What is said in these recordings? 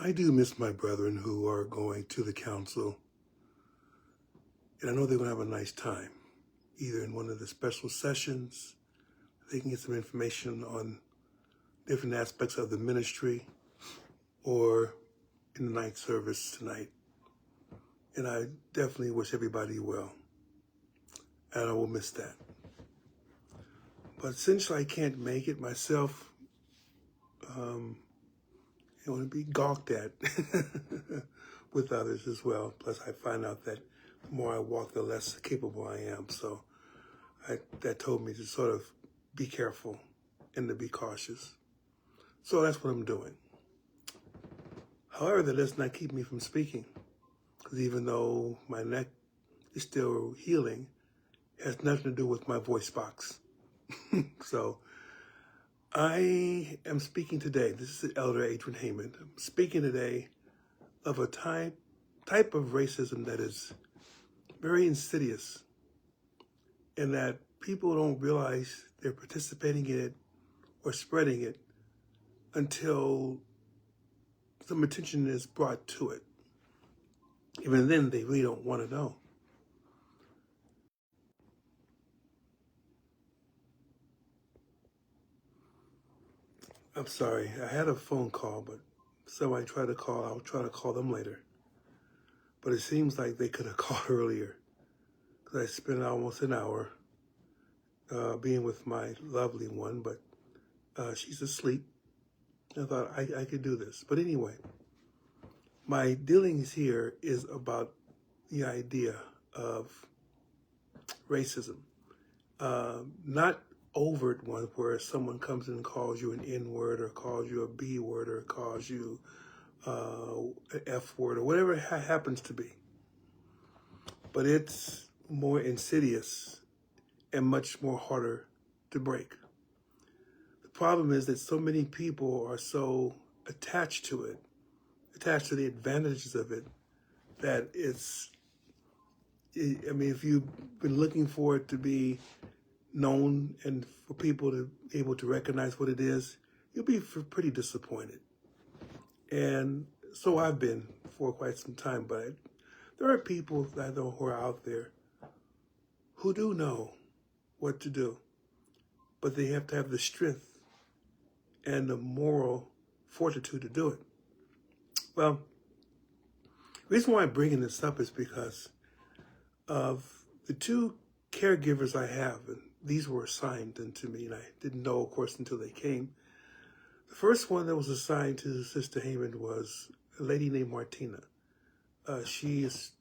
I do miss my brethren who are going to the council, and I know they're going to have a nice time, either in one of the special sessions, they can get some information on different aspects of the ministry, or in the night service tonight. And I definitely wish everybody well, and I will miss that. But since I can't make it myself, I want to be gawked at with others as well. Plus, I find out that the more I walk, the less capable I am. So that told me to sort of be careful and to be cautious. So that's what I'm doing. However, that does not keep me from speaking, because even though my neck is still healing, it has nothing to do with my voice box. So I am speaking today. This is Elder Adrian Heyman. I'm speaking today of a type of racism that is very insidious, and that people don't realize they're participating in it or spreading it until some attention is brought to it. Even then, they really don't want to know. I'm sorry, I had a phone call, but somebody tried to call. I'll try to call them later. But it seems like they could have called earlier, because I spent almost an hour being with my lovely one, but she's asleep. I thought I could do this. But anyway, my dealings here is about the idea of racism. Not overt one where someone comes in and calls you an N-word or calls you a B-word or calls you an F-word or whatever it happens to be. But it's more insidious and much more harder to break. The problem is that so many people are so attached to it, attached to the advantages of it, that if you've been looking for it to be known and for people to be able to recognize what it is, you'll be pretty disappointed. And so I've been for quite some time, but there are people that I know who are out there who do know what to do, but they have to have the strength and the moral fortitude to do it. Well, the reason why I'm bringing this up is because of the two caregivers I have, and these were assigned to me, and I didn't know, of course, until they came. The first one that was assigned to Sister Heyman was a lady named Martina. She is,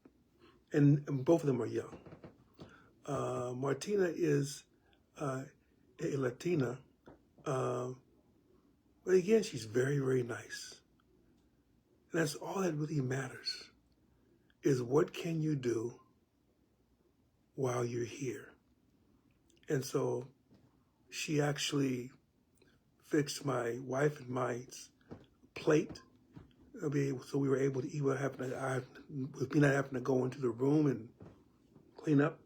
and both of them are young. Martina is a Latina, but again, she's very, very nice. And that's all that really matters, is what can you do while you're here? And so she actually fixed my wife and mine's plate, so we were able to eat with me not having to go into the room and clean up.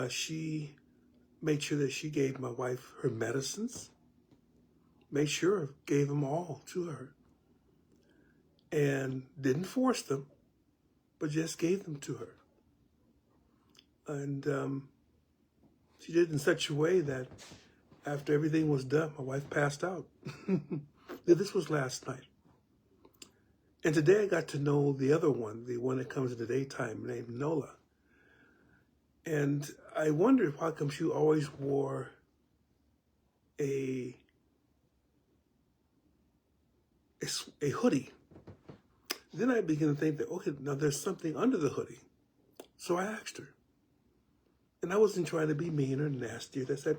She made sure that she gave my wife her medicines, gave them all to her, and didn't force them, but just gave them to her. And she did it in such a way that after everything was done, my wife passed out. This was last night. And today I got to know the other one, the one that comes in the daytime, named Nola. And I wondered why come she always wore a hoodie. Then I began to think that, okay, now there's something under the hoodie. So I asked her. And I wasn't trying to be mean or nasty. I said,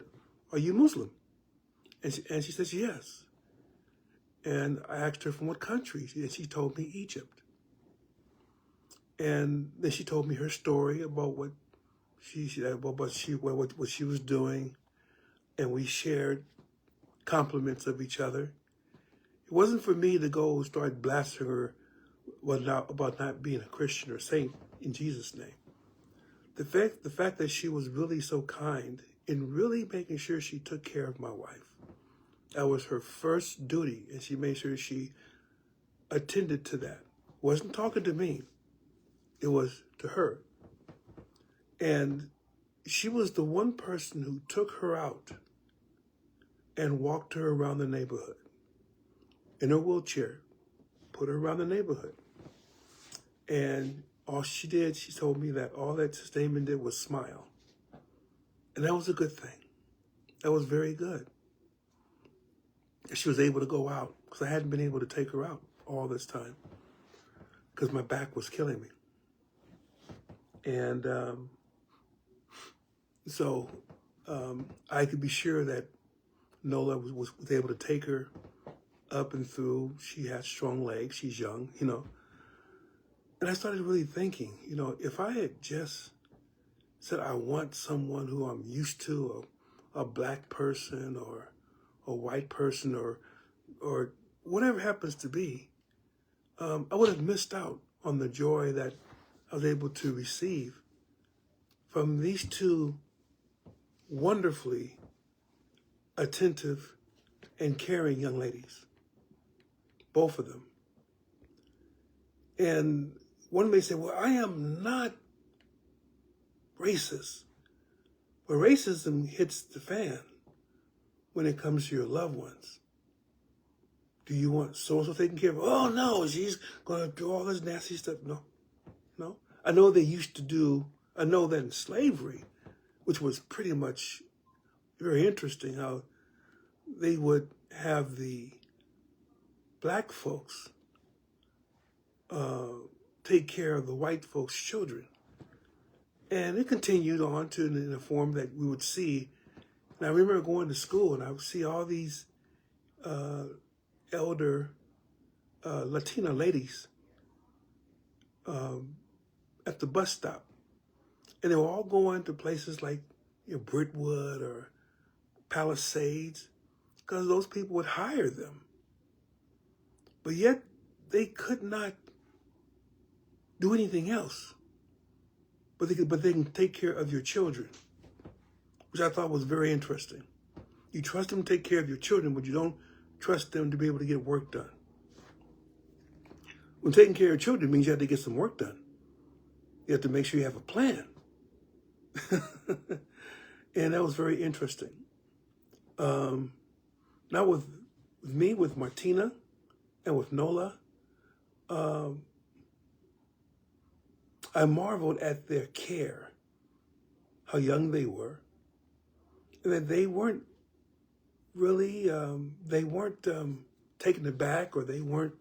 "Are you Muslim?" And she says, "Yes." And I asked her from what country, and she told me Egypt. And then she told me her story about what she was doing, and we shared compliments of each other. It wasn't for me to go start blasting her about not being a Christian or saint in Jesus' name. The fact that she was really so kind in really making sure she took care of my wife. That was her first duty, and she made sure she attended to that. Wasn't talking to me. It was to her. And she was the one person who took her out and walked her around the neighborhood in her wheelchair, put her around the neighborhood. And all she did, she told me that all that Stamen did was smile. And that was a good thing. That was very good. She was able to go out because I hadn't been able to take her out all this time because my back was killing me. And so I could be sure that Nola was able to take her up and through. She had strong legs. She's young, you know. And I started really thinking, you know, if I had just said I want someone who I'm used to, a black person or a white person or whatever happens to be, I would have missed out on the joy that I was able to receive from these two wonderfully attentive and caring young ladies, both of them. And one may say, well, I am not racist. But racism hits the fan when it comes to your loved ones. Do you want so-and-so taken care of? Oh, no, she's going to do all this nasty stuff. No. I know they used to do, I know that in slavery, which was pretty much very interesting, how they would have the black folks take care of the white folks' children. And it continued on to in a form that we would see. And I remember going to school and I would see all these elder Latina ladies at the bus stop. And they were all going to places like Brentwood or Palisades because those people would hire them. But yet they could not do anything else. But they can take care of your children, which I thought was very interesting. You trust them to take care of your children, but you don't trust them to be able to get work done. When taking care of children means you have to get some work done. You have to make sure you have a plan. And that was very interesting. Now with me, with Martina, and with Nola, I marveled at their care, how young they were, and that they weren't really, taken aback, or they weren't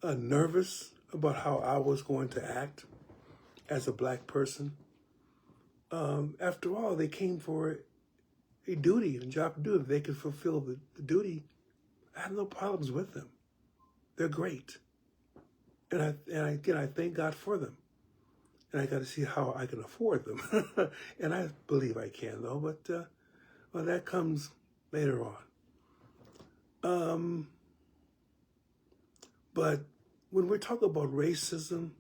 nervous about how I was going to act as a black person. After all, they came for a duty, a job to do. If they could fulfill the duty, I have no problems with them. They're great. And I thank God for them. And I got to see how I can afford them. And I believe I can, though, but well, that comes later on. But when we're talking about racism,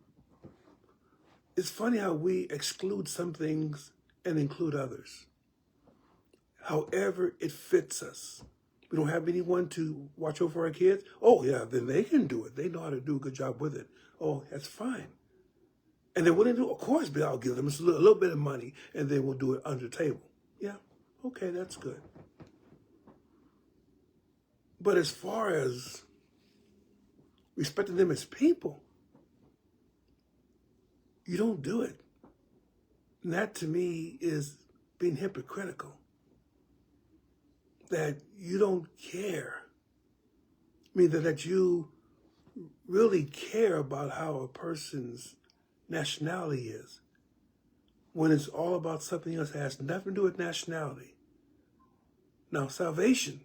it's funny how we exclude some things and include others. However it fits us. We don't have anyone to watch over our kids. Oh, yeah, then they can do it. They know how to do a good job with it. Oh, that's fine. And they're willing to, of course, but I'll give them a little bit of money and then we'll do it under the table. Yeah, okay, that's good. But as far as respecting them as people, you don't do it. And that to me is being hypocritical. That you don't care. I mean, that you really care about how a person's nationality is, when it's all about something else that has nothing to do with nationality. Now, salvation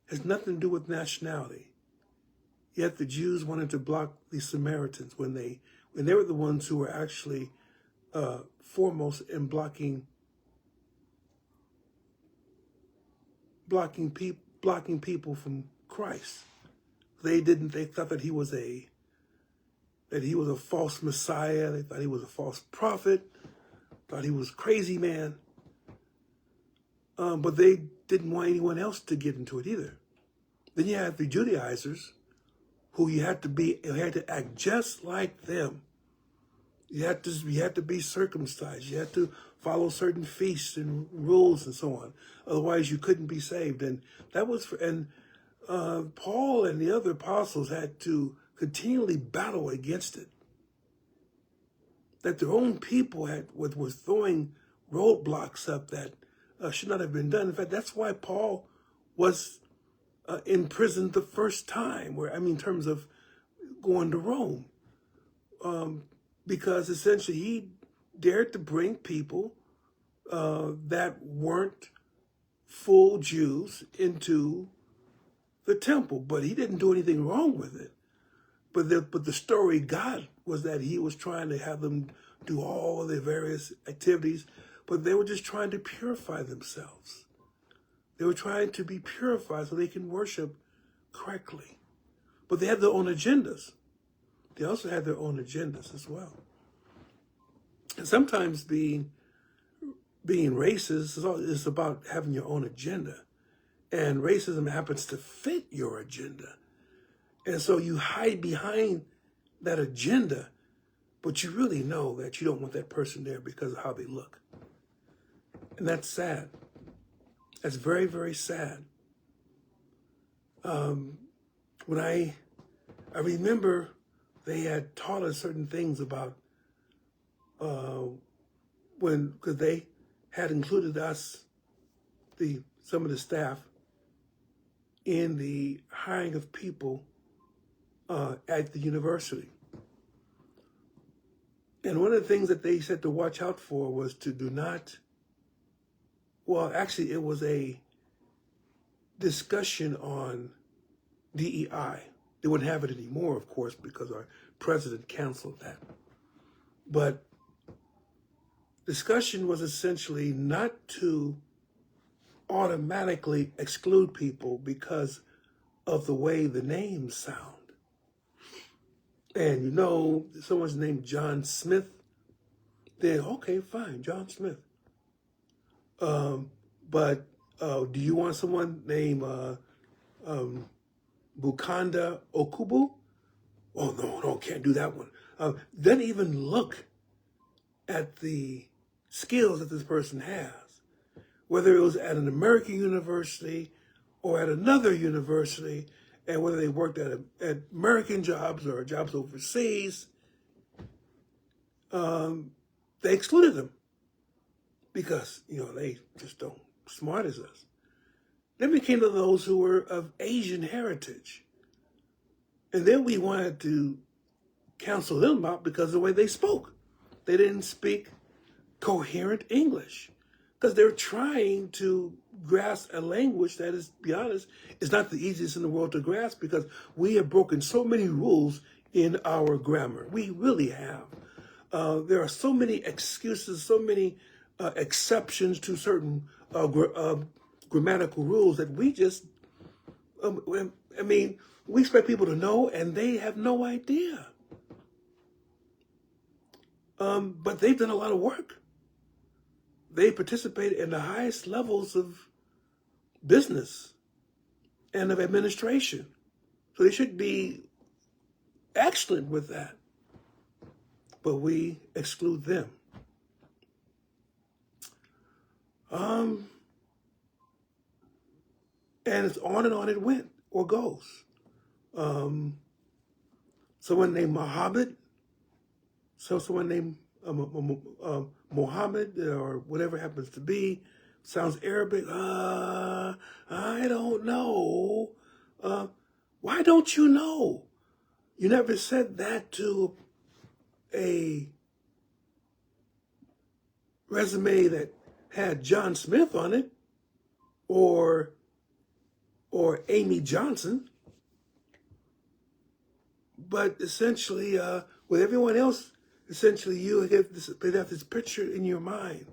has nothing to do with nationality. Yet the Jews wanted to block the Samaritans when they were the ones who were actually foremost in blocking people from Christ. They thought that he was a false Messiah. They thought he was a false prophet. Thought he was a crazy man. but they didn't want anyone else to get into it either. Then you have the Judaizers, who you had to act just like them. You had to be circumcised. You had to follow certain feasts and rules and so on. Otherwise, you couldn't be saved. And that was Paul and the other apostles had to continually battle against it. That their own people was throwing roadblocks up that should not have been done. In fact, that's why Paul was in prison the first time, in terms of going to Rome. Because essentially he dared to bring people that weren't full Jews into the temple, but he didn't do anything wrong with it. But the story got was that he was trying to have them do all of their various activities, but they were just trying to purify themselves. They were trying to be purified so they can worship correctly. But they had their own agendas. They also had their own agendas as well. And sometimes being racist is about having your own agenda. And racism happens to fit your agenda. And so you hide behind that agenda, but you really know that you don't want that person there because of how they look. And that's sad. That's very, very sad. When I remember they had taught us certain things about because they had included us, some of the staff, in the hiring of people at the university. And one of the things that they said to watch out for was to do not, well, actually it was a discussion on DEI. They wouldn't have it anymore, of course, because our president canceled that. But discussion was essentially not to automatically exclude people because of the way the names sound. And someone's named John Smith, then okay, fine, John Smith. But do you want someone named Bukanda Okubu? Oh, no, can't do that one. Then even look at the skills that this person has, whether it was at an American university or at another university, and whether they worked at American jobs or jobs overseas, they excluded them because, they just don't smart as us. Then we came to those who were of Asian heritage. And then we wanted to cancel them out because of the way they spoke. They didn't speak coherent English because they're trying to grasp a language that is, to be honest, is not the easiest in the world to grasp because we have broken so many rules in our grammar. We really have. There are so many excuses, so many exceptions to certain grammatical rules that we just, we expect people to know and they have no idea. But they've done a lot of work. They participate in the highest levels of business and of administration. So they should be excellent with that. But we exclude them. And it's on and on it went or goes. Someone named Muhammad, someone named Mohammed or whatever happens to be, sounds Arabic. I don't know. Why don't you know? You never said that to a resume that had John Smith on it or Amy Johnson. But essentially, with everyone else, essentially you have this picture in your mind.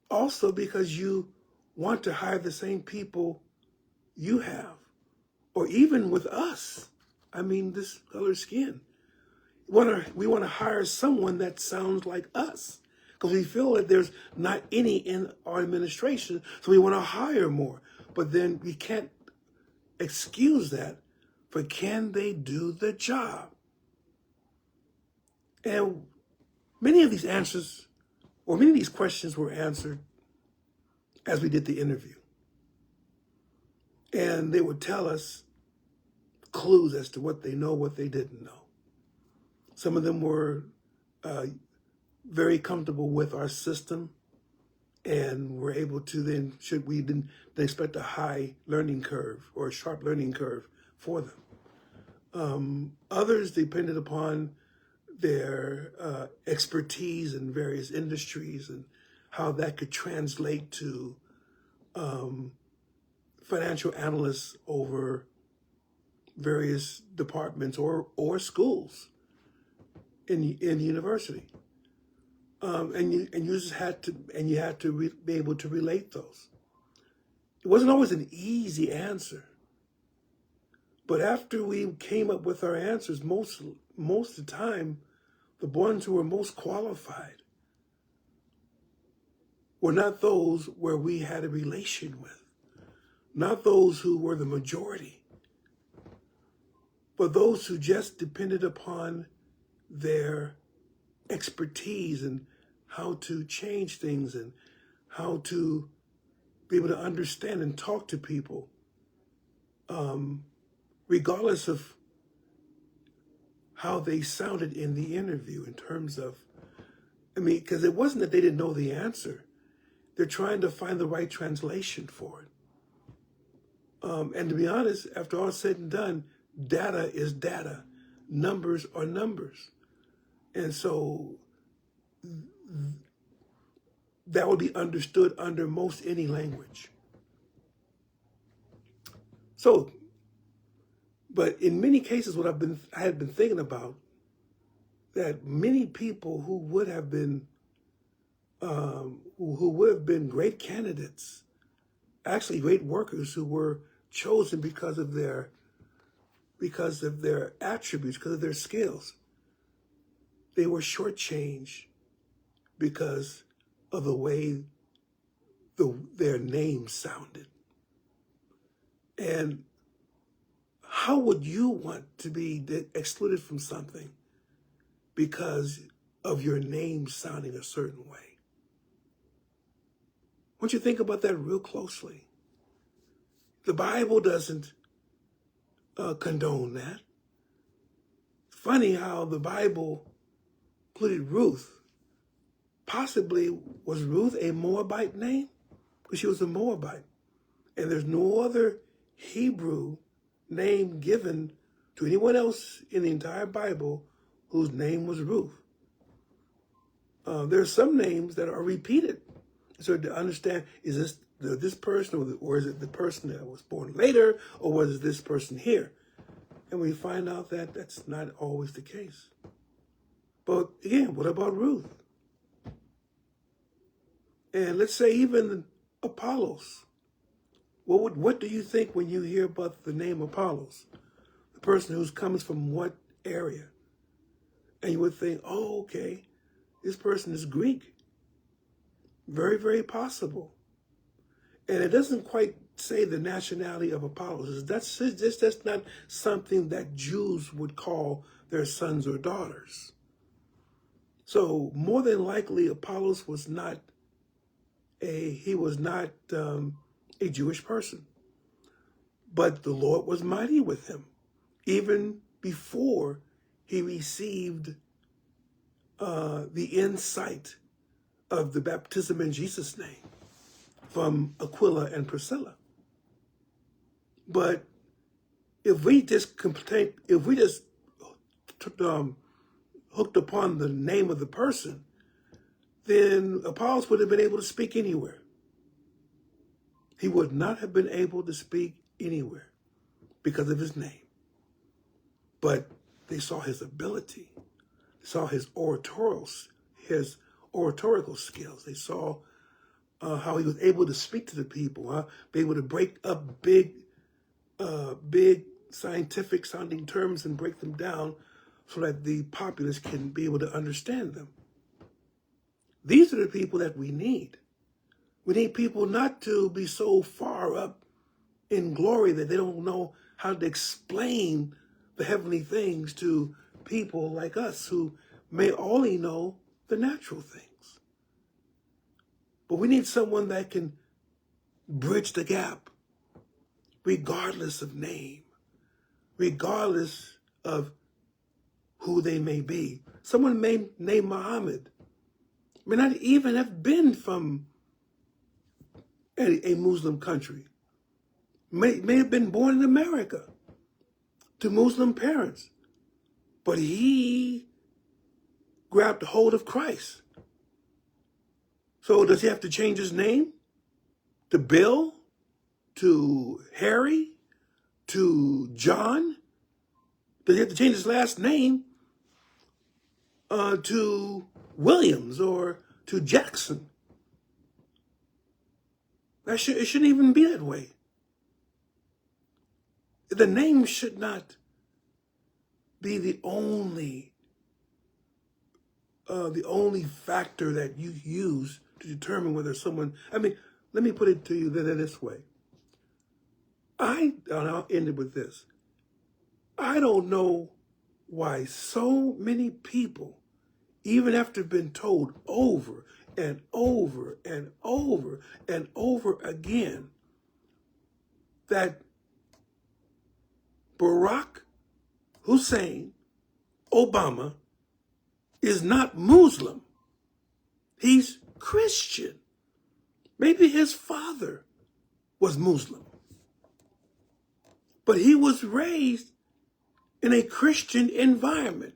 Also because you want to hire the same people you have. Or even with us. This color skin. We want to hire someone that sounds like us. because we feel that there's not any in our administration, so we want to hire more. But then we can't excuse that, for can they do the job? And many of these answers, or many of these questions were answered as we did the interview. And they would tell us clues as to what they know, what they didn't know. Some of them were very comfortable with our system and were able to then, they expect a high learning curve or a sharp learning curve for them. Others depended upon their expertise in various industries and how that could translate to financial analysts over various departments or schools in university. And you just had to be able to relate those. It wasn't always an easy answer, but after we came up with our answers, most of the time, the ones who were most qualified were not those where we had a relation with, not those who were the majority, but those who just depended upon their expertise and how to change things and how to be able to understand and talk to people, regardless of how they sounded in the interview in terms of, because it wasn't that they didn't know the answer. They're trying to find the right translation for it. And to be honest, after all said and done, data is data. Numbers are numbers. And so that would be understood under most any language. So, but in many cases, what I had been thinking about, that many people who would have been great candidates, actually great workers who were chosen because of their attributes, because of their skills, they were shortchanged because of the way their name sounded. And how would you want to be excluded from something because of your name sounding a certain way? I want you to think about that real closely. The Bible doesn't condone that. It's funny how the Bible included Ruth. Possibly was Ruth a Moabite name? Because she was a Moabite. And there's no other Hebrew name given to anyone else in the entire Bible whose name was Ruth. There are some names that are repeated. So to understand, is this person or is it the person that was born later, or was it this person here? And we find out that that's not always the case. But again, what about Ruth? And let's say even Apollos. What do you think when you hear about the name Apollos? The person who comes from what area? And you would think, oh, okay, this person is Greek. Very, very possible. And it doesn't quite say the nationality of Apollos. That's not something that Jews would call their sons or daughters. So more than likely, Apollos was not a Jewish person. But the Lord was mighty with him, even before he received the insight of the baptism in Jesus' name from Aquila and Priscilla. But if we just hooked upon the name of the person, then Apollos would have been able to speak anywhere. He would not have been able to speak anywhere because of his name. But they saw his ability, they saw his oratorical skills. They saw how he was able to speak to the people, be able to break up big scientific sounding terms and break them down so that the populace can be able to understand them. These are the people that we need. We need people not to be so far up in glory that they don't know how to explain the heavenly things to people like us who may only know the natural things. But we need someone that can bridge the gap, regardless of name, regardless of who they may be. Someone named Muhammad may not even have been from a Muslim country, may have been born in America to Muslim parents, but he grabbed hold of Christ. So does he have to change his name to Bill, to Harry, to John? Does he have to change his last name to Williams or to Jackson? It shouldn't even be that way. The name should not be the only factor that you use to determine whether someone. I mean, let me put it to you this way. And I'll end it with this. I don't know why so many people, even after being told over and over and over and over again that Barack Hussein Obama is not Muslim. He's Christian. Maybe his father was Muslim, but he was raised in a Christian environment.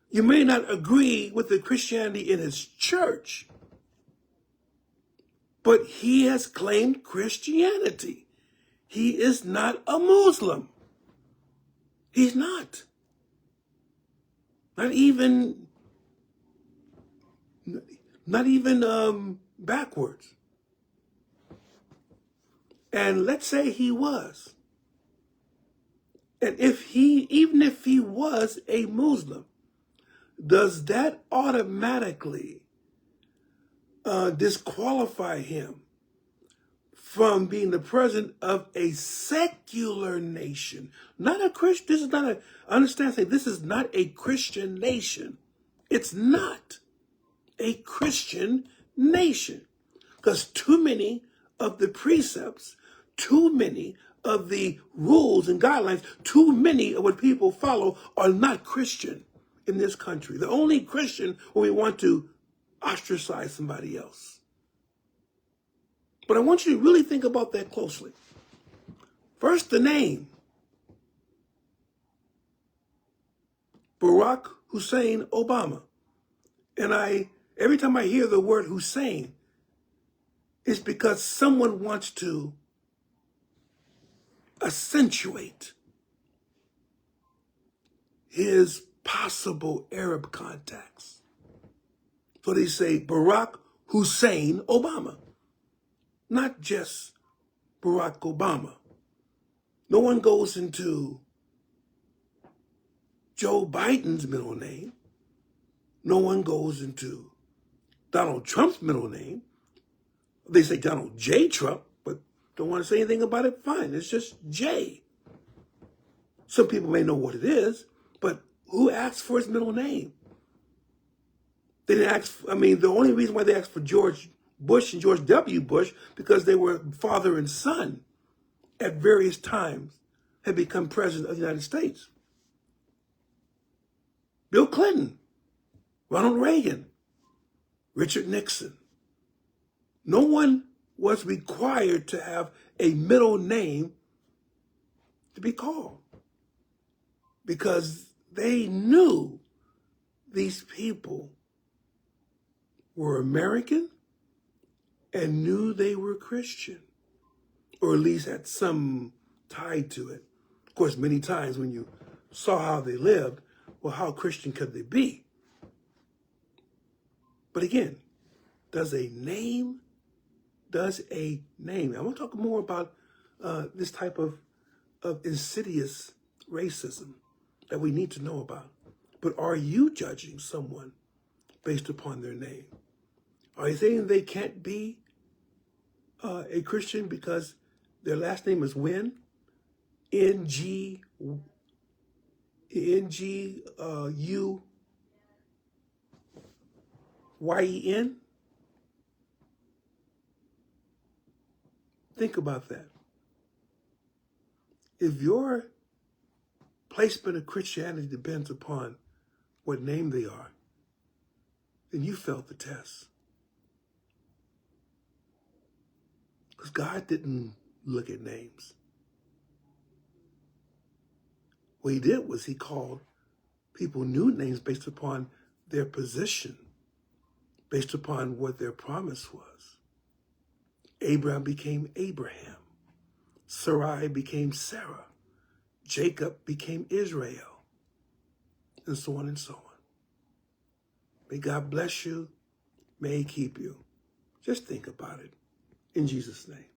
You may not agree with the Christianity in his church, but he has claimed Christianity. He is not a Muslim. He's not. Not even backwards. And let's say he was. And even if he was a Muslim, does that automatically disqualify him from being the president of a secular nation? Not a Christian. This is not a, understand, say, this is not a Christian nation. It's not a Christian nation. Because too many of the precepts, too many of the rules and guidelines, too many of what people follow are not Christian in this country. The only Christian when we want to ostracize somebody else. But I want you to really think about that closely. First, the name. Barack Hussein Obama. And every time I hear the word Hussein, it's because someone wants to accentuate his possible Arab contacts. So they say Barack Hussein Obama, not just Barack Obama. No one goes into Joe Biden's middle name. No one goes into Donald Trump's middle name. They say Donald J. Trump, but don't want to say anything about it. Fine, it's just J. Some people may know what it is, but who asked for his middle name? They didn't ask, the only reason why they asked for George Bush and George W. Bush, because they were father and son at various times, had become president of the United States. Bill Clinton, Ronald Reagan, Richard Nixon. No one was required to have a middle name to be called because they knew these people were American and knew they were Christian, or at least had some tie to it. Of course, many times when you saw how they lived, well, how Christian could they be? But again, does a name? I want to talk more about this type of insidious racism that we need to know about. But are you judging someone based upon their name? Are you saying they can't be a Christian because their last name is Wynn? N-G-U-Y-E-N? Think about that. If your placement of Christianity depends upon what name they are, then you failed the test. Because God didn't look at names. What he did was he called people new names based upon their position, based upon what their promise was. Abraham became Abraham. Sarai became Sarah. Jacob became Israel. And so on and so on. May God bless you. May he keep you. Just think about it. In Jesus' name.